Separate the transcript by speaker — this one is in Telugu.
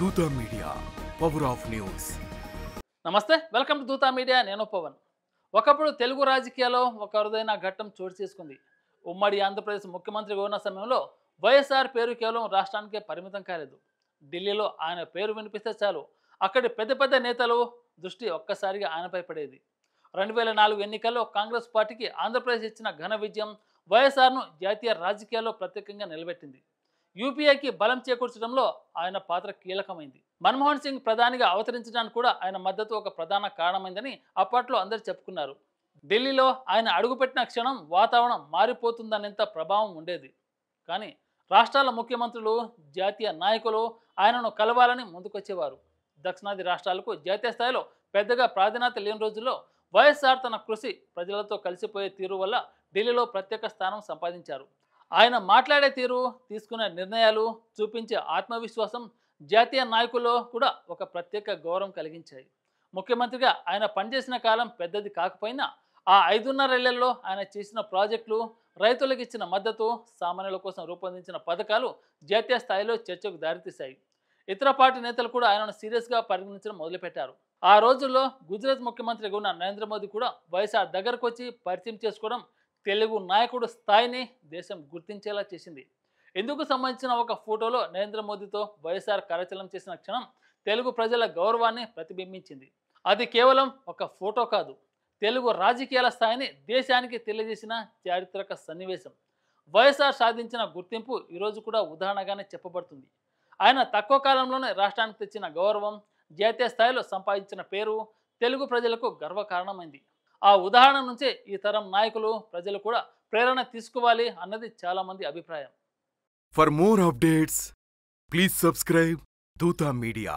Speaker 1: Dootha media power of news.
Speaker 2: నమస్తే, వెల్కమ్ టు దూతా మీడియా. నేను పవన్. ఒకప్పుడు తెలుగు రాజకీయాల్లో ఒక అరుదైన ఘట్టం చోటు చేసుకుంది. ఉమ్మడి ఆంధ్రప్రదేశ్ ముఖ్యమంత్రిగా ఉన్న సమయంలో వైఎస్ఆర్ పేరు కేవలం రాష్ట్రానికే పరిమితం కాలేదు. ఢిల్లీలో ఆయన పేరు వినిపిస్తే చాలు అక్కడి పెద్ద పెద్ద నేతలు దృష్టి ఒక్కసారిగా ఆయనపై పడేది. 2004 ఎన్నికల్లో కాంగ్రెస్ పార్టీకి ఆంధ్రప్రదేశ్ ఇచ్చిన ఘన విజయం వైఎస్ఆర్ను జాతీయ రాజకీయాల్లో ప్రత్యేకంగా నిలబెట్టింది. యూపీఏకి బలం చేకూర్చడంలో ఆయన పాత్ర కీలకమైంది. మన్మోహన్ సింగ్ ప్రధానిగా అవతరించడానికి కూడా ఆయన మద్దతు ఒక ప్రధాన కారణమైందని అప్పట్లో అందరు చెప్పుకున్నారు. ఢిల్లీలో ఆయన అడుగుపెట్టిన క్షణం వాతావరణం మారిపోతుందనేంత ప్రభావం ఉండేది. కానీ రాష్ట్రాల ముఖ్యమంత్రులు, జాతీయ నాయకులు ఆయనను కలవాలని ముందుకొచ్చేవారు. దక్షిణాది రాష్ట్రాలకు జాతీయ స్థాయిలో పెద్దగా ప్రాధాన్యత లేని రోజుల్లో వైఎస్ఆర్ తన కృషి, ప్రజలతో కలిసిపోయే తీరు వల్ల ఢిల్లీలో ప్రత్యేక స్థానం సంపాదించారు. ఆయన మాట్లాడే తీరు, తీసుకునే నిర్ణయాలు, చూపించే ఆత్మవిశ్వాసం జాతీయ నాయకుల్లో కూడా ఒక ప్రత్యేక గౌరవం కలిగించాయి. ముఖ్యమంత్రిగా ఆయన పనిచేసిన కాలం పెద్దది కాకపోయినా ఆ 5.5 ఏళ్లలో ఆయన చేసిన ప్రాజెక్టులు, రైతులకు ఇచ్చిన మద్దతు, సామాన్యుల కోసం రూపొందించిన పథకాలు జాతీయ స్థాయిలో చర్చకు దారితీశాయి. ఇతర పార్టీ నేతలు కూడా ఆయనను సీరియస్గా పరిగణించడం మొదలుపెట్టారు. ఆ రోజుల్లో గుజరాత్ ముఖ్యమంత్రిగా ఉన్న నరేంద్ర మోదీ కూడా వైఎస్ఆర్ దగ్గరకు వచ్చి పరిచయం చేసుకోవడం తెలుగు నాయకుడు స్థాయిని దేశం గుర్తించేలా చేసింది. ఇందుకు సంబంధించిన ఒక ఫోటోలో నరేంద్ర మోదీతో వైఎస్ఆర్ కరచలనం చేసిన క్షణం తెలుగు ప్రజల గౌరవాన్ని ప్రతిబింబించింది. అది కేవలం ఒక ఫోటో కాదు, తెలుగు రాజకీయాల స్థాయిని దేశానికి తెలియజేసిన చారిత్రక సన్నివేశం. వైఎస్ఆర్ సాధించిన గుర్తింపు ఈరోజు కూడా ఉదాహరణగానే చెప్పబడుతుంది. ఆయన తక్కువ కాలంలోనే రాష్ట్రానికి తెచ్చిన గౌరవం, జాతీయ స్థాయిలో సంపాదించిన పేరు తెలుగు ప్రజలకు గర్వకారణమైంది. ఆ ఉదాహరణ నుంచే ఈ తరం నాయకులు, ప్రజలు కూడా ప్రేరణ తీసుకోవాలి అన్నది చాలామంది అభిప్రాయం.
Speaker 1: For more updates please subscribe Dootha media.